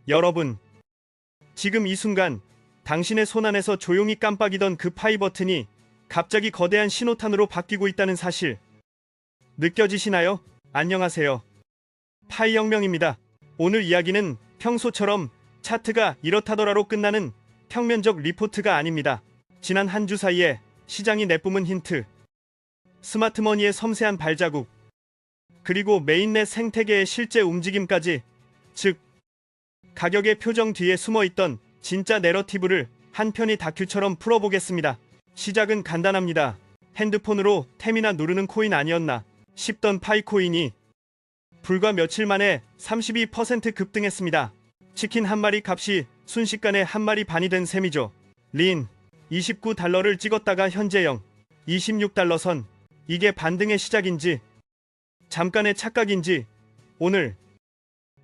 여러분, 지금 이 순간 당신의 손안에서 조용히 깜빡이던 그 파이 버튼이 갑자기 거대한 신호탄으로 바뀌고 있다는 사실 느껴지시나요? 안녕하세요. 파이 혁명입니다. 오늘 이야기는 평소처럼 차트가 이렇다더라로 끝나는 평면적 리포트가 아닙니다. 지난 한 주 사이에 시장이 내뿜은 힌트, 스마트머니의 섬세한 발자국, 그리고 메인넷 생태계의 실제 움직임까지, 즉 가격의 표정 뒤에 숨어있던 진짜 내러티브를 한 편의 다큐처럼 풀어보겠습니다. 시작은 간단합니다. 핸드폰으로 템이나 누르는 코인 아니었나 싶던 파이코인이 불과 며칠 만에 32% 급등했습니다. 치킨 한 마리 값이 순식간에 한 마리 반이 된 셈이죠. 린 29달러를 찍었다가 현재 26달러 선. 이게 반등의 시작인지 잠깐의 착각인지 오늘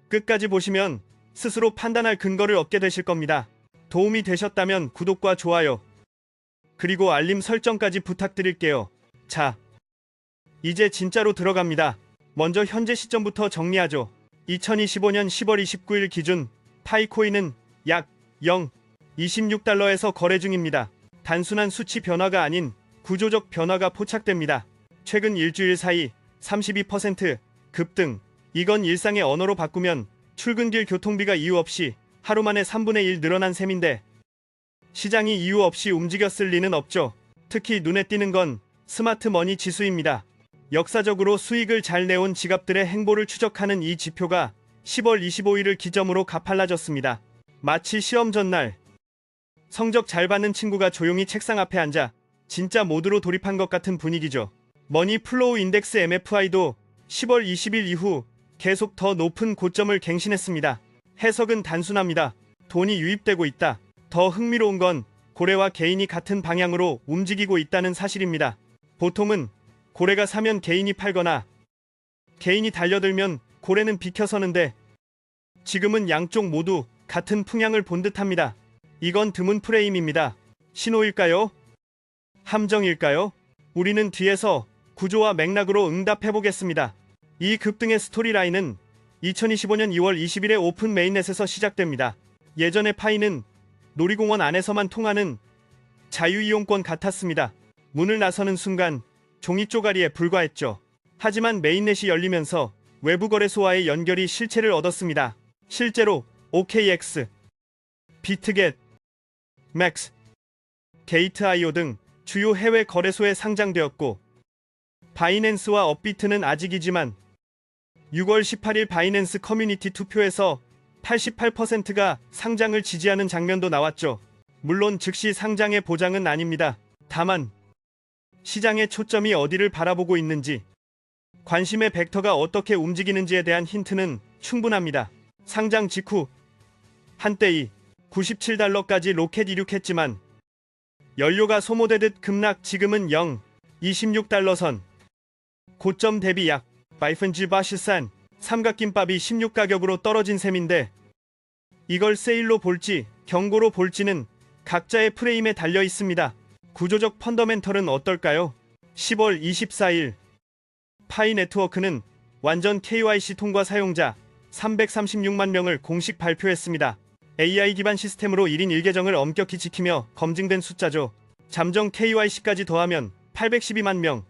끝까지 보시면 스스로 판단할 근거를 얻게 되실 겁니다. 도움이 되셨다면 구독과 좋아요 그리고 알림 설정까지 부탁드릴게요. 자, 이제 진짜로 들어갑니다. 먼저 현재 시점부터 정리하죠. 2025년 10월 29일 기준 파이코인은 약 26달러에서 거래 중입니다. 단순한 수치 변화가 아닌 구조적 변화가 포착됩니다. 최근 일주일 사이 32% 급등. 이건 일상의 언어로 바꾸면 출근길 교통비가 이유 없이 하루 만에 3분의 1 늘어난 셈인데 시장이 이유 없이 움직였을 리는 없죠. 특히 눈에 띄는 건 스마트머니 지수입니다. 역사적으로 수익을 잘 내온 지갑들의 행보를 추적하는 이 지표가 10월 25일을 기점으로 가팔라졌습니다. 마치 시험 전날 성적 잘 받는 친구가 조용히 책상 앞에 앉아 진짜 모드로 돌입한 것 같은 분위기죠. 머니 플로우 인덱스 MFI도 10월 20일 이후 계속 더 높은 고점을 갱신했습니다. 해석은 단순합니다. 돈이 유입되고 있다. 더 흥미로운 건 고래와 개인이 같은 방향으로 움직이고 있다는 사실입니다. 보통은 고래가 사면 개인이 팔거나 개인이 달려들면 고래는 비켜서는데 지금은 양쪽 모두 같은 풍향을 본 듯합니다. 이건 드문 프레임입니다. 신호일까요? 함정일까요? 우리는 뒤에서 구조와 맥락으로 응답해보겠습니다. 이 급등의 스토리라인은 2025년 2월 20일에 오픈 메인넷에서 시작됩니다. 예전의 파이는 놀이공원 안에서만 통하는 자유이용권 같았습니다. 문을 나서는 순간 종이 쪼가리에 불과했죠. 하지만 메인넷이 열리면서 외부 거래소와의 연결이 실체를 얻었습니다. 실제로 OKX, 비트겟, 맥스, 게이트.io 등 주요 해외 거래소에 상장되었고 바이낸스와 업비트는 아직이지만 6월 18일 바이낸스 커뮤니티 투표에서 88%가 상장을 지지하는 장면도 나왔죠. 물론 즉시 상장의 보장은 아닙니다. 다만 시장의 초점이 어디를 바라보고 있는지, 관심의 벡터가 어떻게 움직이는지에 대한 힌트는 충분합니다. 상장 직후 한때 이 97달러까지 로켓 이륙했지만 연료가 소모되듯 급락. 지금은 26달러 선. 고점 대비 약 바이펀지 바시산 삼각김밥이 16가격으로 떨어진 셈인데 이걸 세일로 볼지 경고로 볼지는 각자의 프레임에 달려 있습니다. 구조적 펀더멘털은 어떨까요? 10월 24일 파이 네트워크는 완전 KYC 통과 사용자 336만 명을 공식 발표했습니다. AI 기반 시스템으로 1인 1계정을 엄격히 지키며 검증된 숫자죠. 잠정 KYC까지 더하면 812만 명.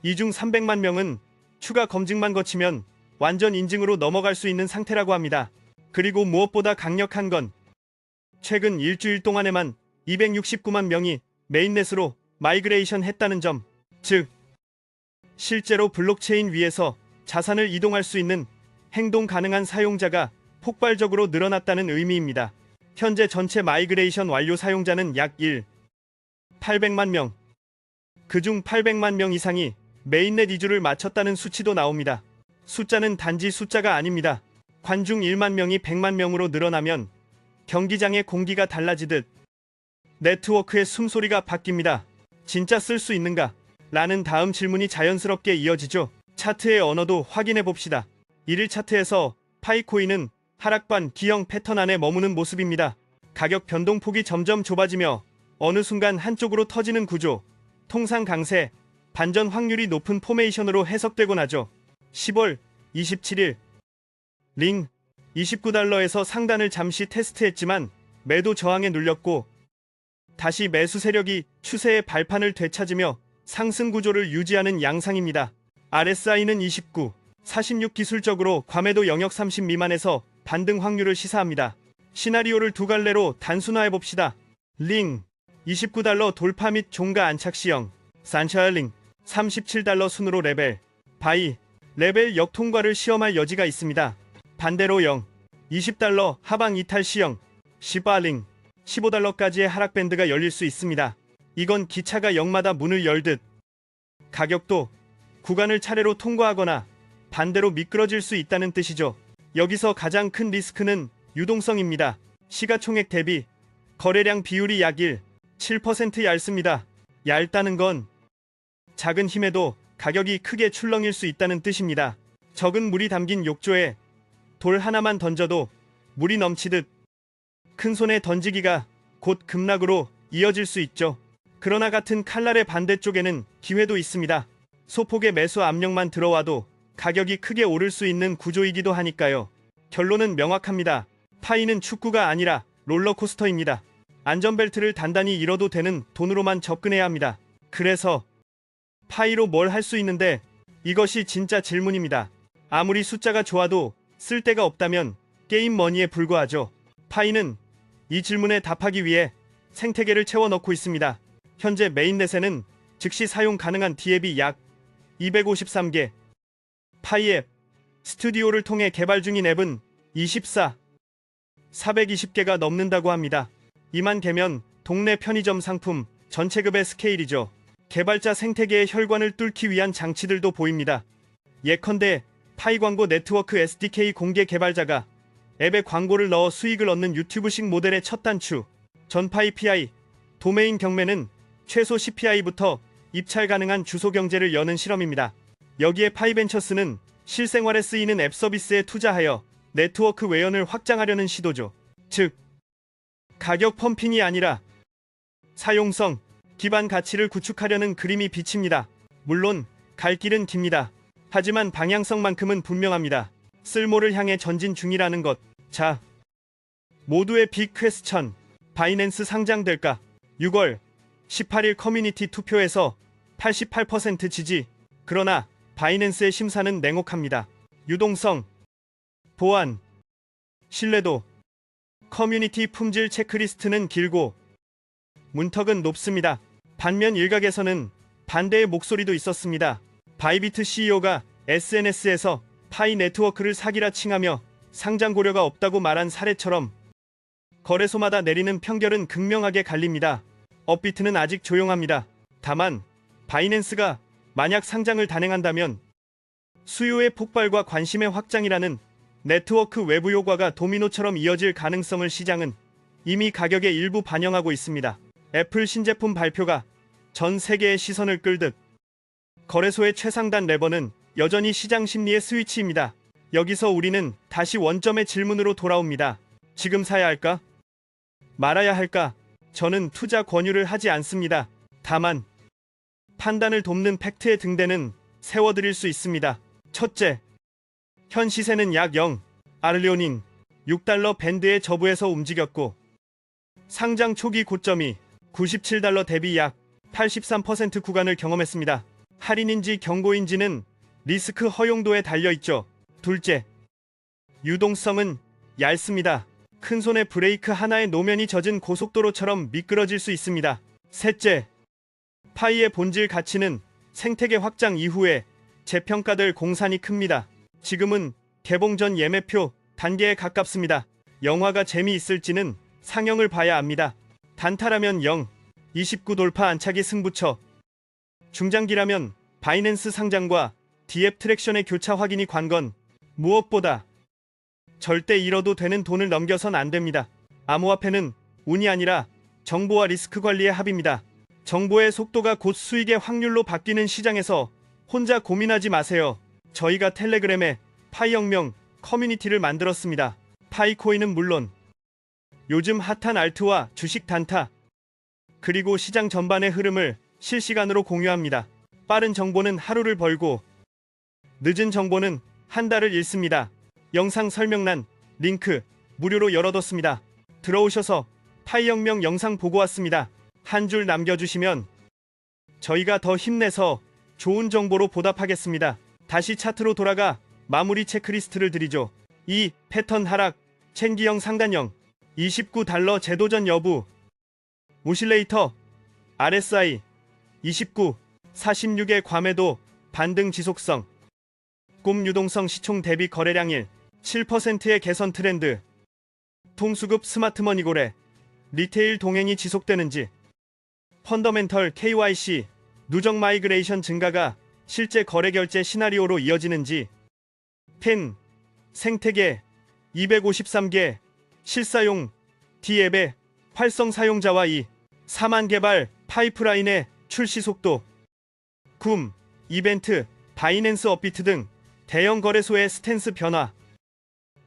이 중 300만 명은 추가 검증만 거치면 완전 인증으로 넘어갈 수 있는 상태라고 합니다. 그리고 무엇보다 강력한 건 최근 일주일 동안에만 269만 명이 메인넷으로 마이그레이션 했다는 점. 즉 실제로 블록체인 위에서 자산을 이동할 수 있는 행동 가능한 사용자가 폭발적으로 늘어났다는 의미입니다. 현재 전체 마이그레이션 완료 사용자는 약 800만 명. 그중 800만 명 이상이 메인넷 이주를 마쳤다는 수치도 나옵니다. 숫자는 단지 숫자가 아닙니다. 관중 1만 명이 100만 명으로 늘어나면 경기장의 공기가 달라지듯 네트워크의 숨소리가 바뀝니다. 진짜 쓸 수 있는가? 라는 다음 질문이 자연스럽게 이어지죠. 차트의 언어도 확인해 봅시다. 1일 차트에서 파이코인은 하락반 기형 패턴 안에 머무는 모습입니다. 가격 변동폭이 점점 좁아지며 어느 순간 한쪽으로 터지는 구조, 통상 강세, 반전 확률이 높은 포메이션으로 해석되곤 하죠. 10월 27일 링 $29에서 상단을 잠시 테스트했지만 매도 저항에 눌렸고 다시 매수 세력이 추세의 발판을 되찾으며 상승 구조를 유지하는 양상입니다. RSI는 29, 46 기술적으로 과매도 영역 30 미만에서 반등 확률을 시사합니다. 시나리오를 두 갈래로 단순화해봅시다. 링, $29 돌파 및 종가 안착 시형. 산샤얼링, $37 순으로 레벨. 바이, 레벨 역통과를 시험할 여지가 있습니다. 반대로 영, $20 하방 이탈 시형. 시바링, $15까지의 하락 밴드가 열릴 수 있습니다. 이건 기차가 역마다 문을 열듯 가격도 구간을 차례로 통과하거나 반대로 미끄러질 수 있다는 뜻이죠. 여기서 가장 큰 리스크는 유동성입니다. 시가총액 대비 거래량 비율이 약 1, 7% 얇습니다. 얇다는 건 작은 힘에도 가격이 크게 출렁일 수 있다는 뜻입니다. 적은 물이 담긴 욕조에 돌 하나만 던져도 물이 넘치듯 큰 손에 던지기가 곧 급락으로 이어질 수 있죠. 그러나 같은 칼날의 반대쪽에는 기회도 있습니다. 소폭의 매수 압력만 들어와도 가격이 크게 오를 수 있는 구조이기도 하니까요. 결론은 명확합니다. 파이는 축구가 아니라 롤러코스터입니다. 안전벨트를 단단히 잃어도 되는 돈으로만 접근해야 합니다. 그래서 파이로 뭘 할 수 있는데 이것이 진짜 질문입니다. 아무리 숫자가 좋아도 쓸 데가 없다면 게임 머니에 불과하죠. 파이는 이 질문에 답하기 위해 생태계를 채워 넣고 있습니다. 현재 메인넷에는 즉시 사용 가능한 D앱이 약 253개, 파이앱, 스튜디오를 통해 개발 중인 앱은 420개가 넘는다고 합니다. 2만 개면 동네 편의점 상품 전체급의 스케일이죠. 개발자 생태계의 혈관을 뚫기 위한 장치들도 보입니다. 예컨대 파이 광고 네트워크 SDK 공개 개발자가 앱에 광고를 넣어 수익을 얻는 유튜브식 모델의 첫 단추, 전파이 PI, 도메인 경매는 최소 CPI부터 입찰 가능한 주소 경제를 여는 실험입니다. 여기에 파이벤처스는 실생활에 쓰이는 앱 서비스에 투자하여 네트워크 외연을 확장하려는 시도죠. 즉, 가격 펌핑이 아니라 사용성, 기반 가치를 구축하려는 그림이 비칩니다. 물론 갈 길은 깁니다. 하지만 방향성만큼은 분명합니다. 쓸모를 향해 전진 중이라는 것. 자, 모두의 빅 퀘스천. 바이낸스 상장될까? 6월 18일 커뮤니티 투표에서 88% 지지. 그러나 바이낸스의 심사는 냉혹합니다. 유동성, 보안, 신뢰도, 커뮤니티 품질 체크리스트는 길고 문턱은 높습니다. 반면 일각에서는 반대의 목소리도 있었습니다. 바이비트 CEO가 SNS에서 파이 네트워크를 사기라 칭하며 상장 고려가 없다고 말한 사례처럼 거래소마다 내리는 평결은 극명하게 갈립니다. 업비트는 아직 조용합니다. 다만 바이낸스가 만약 상장을 단행한다면 수요의 폭발과 관심의 확장이라는 네트워크 외부 효과가 도미노처럼 이어질 가능성을 시장은 이미 가격에 일부 반영하고 있습니다. 애플 신제품 발표가 전 세계의 시선을 끌듯 거래소의 최상단 레버는 여전히 시장 심리의 스위치입니다. 여기서 우리는 다시 원점의 질문으로 돌아옵니다. 지금 사야 할까? 말아야 할까? 저는 투자 권유를 하지 않습니다. 다만 판단을 돕는 팩트의 등대는 세워드릴 수 있습니다. 첫째, 현 시세는 약 0, 아르레오닌 $6 밴드의 저부에서 움직였고 상장 초기 고점이 $97 대비 약 83% 구간을 경험했습니다. 할인인지 경고인지는 리스크 허용도에 달려있죠. 둘째, 유동성은 얇습니다. 큰손의 브레이크 하나에 노면이 젖은 고속도로처럼 미끄러질 수 있습니다. 셋째, 파이의 본질 가치는 생태계 확장 이후에 재평가될 공산이 큽니다. 지금은 개봉 전 예매표 단계에 가깝습니다. 영화가 재미있을지는 상영을 봐야 합니다. 단타라면 0, 29 돌파 안착이 승부처. 중장기라면 바이낸스 상장과 D앱 트랙션의 교차 확인이 관건. 무엇보다 절대 잃어도 되는 돈을 넘겨선 안 됩니다. 암호화폐는 운이 아니라 정보와 리스크 관리의 합입니다. 정보의 속도가 곧 수익의 확률로 바뀌는 시장에서 혼자 고민하지 마세요. 저희가 텔레그램에 파이혁명 커뮤니티를 만들었습니다. 파이코인은 물론 요즘 핫한 알트와 주식 단타, 그리고 시장 전반의 흐름을 실시간으로 공유합니다. 빠른 정보는 하루를 벌고 늦은 정보는 한 달을 잃습니다. 영상 설명란 링크 무료로 열어뒀습니다. 들어오셔서 파이혁명 영상 보고 왔습니다. 한 줄 남겨주시면 저희가 더 힘내서 좋은 정보로 보답하겠습니다. 다시 차트로 돌아가 마무리 체크리스트를 드리죠. 2. 패턴 하락, 챙기형 상단형, 29달러 재도전 여부, 오실레이터, RSI, 29, 46의 과매도, 반등 지속성, 꿈 유동성 시총 대비 거래량일, 7%의 개선 트렌드, 통수급 스마트머니 고래, 리테일 동행이 지속되는지, 펀더멘털 KYC, 누적 마이그레이션 증가가 실제 거래 결제 시나리오로 이어지는지, 펜, 생태계, 253개, 실사용, D앱의 활성 사용자와 4만 개발 파이프라인의 출시 속도, 굼, 이벤트, 바이낸스 업비트 등 대형 거래소의 스탠스 변화,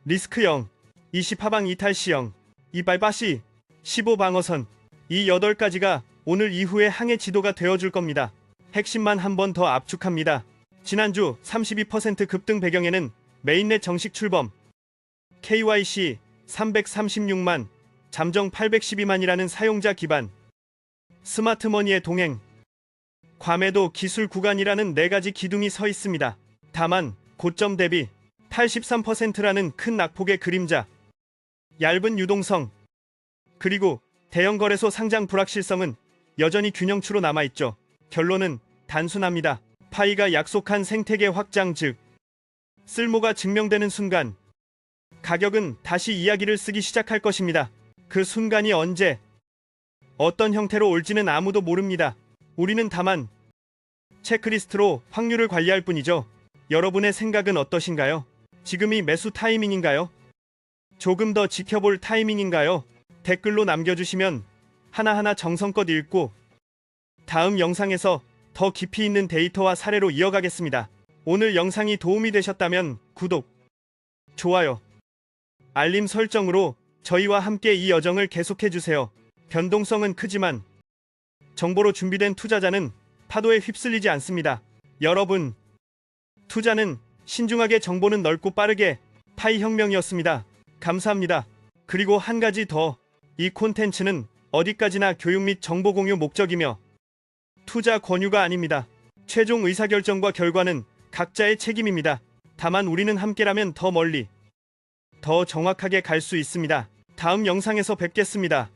리스크형, 20하방 이탈시형, 이발바시, 15방어선, 이 8가지가 오늘 이후의 항해 지도가 되어줄 겁니다. 핵심만 한 번 더 압축합니다. 지난주 32% 급등 배경에는 메인넷 정식 출범, KYC 336만, 잠정 812만이라는 사용자 기반, 스마트머니의 동행, 과매도 기술 구간이라는 4가지 기둥이 서 있습니다. 다만 고점 대비 83%라는 큰 낙폭의 그림자, 얇은 유동성, 그리고 대형 거래소 상장 불확실성은 여전히 균형추로 남아있죠. 결론은 단순합니다. 파이가 약속한 생태계 확장, 즉 쓸모가 증명되는 순간 가격은 다시 이야기를 쓰기 시작할 것입니다. 그 순간이 언제, 어떤 형태로 올지는 아무도 모릅니다. 우리는 다만 체크리스트로 확률을 관리할 뿐이죠. 여러분의 생각은 어떠신가요? 지금이 매수 타이밍인가요? 조금 더 지켜볼 타이밍인가요? 댓글로 남겨주시면 하나하나 정성껏 읽고 다음 영상에서 더 깊이 있는 데이터와 사례로 이어가겠습니다. 오늘 영상이 도움이 되셨다면 구독, 좋아요, 알림 설정으로 저희와 함께 이 여정을 계속해주세요. 변동성은 크지만 정보로 준비된 투자자는 파도에 휩쓸리지 않습니다. 여러분, 투자는 신중하게, 정보는 넓고 빠르게. 파이혁명이었습니다. 감사합니다. 그리고 한 가지 더, 이 콘텐츠는 어디까지나 교육 및 정보 공유 목적이며 투자 권유가 아닙니다. 최종 의사결정과 결과는 각자의 책임입니다. 다만 우리는 함께라면 더 멀리, 더 정확하게 갈 수 있습니다. 다음 영상에서 뵙겠습니다.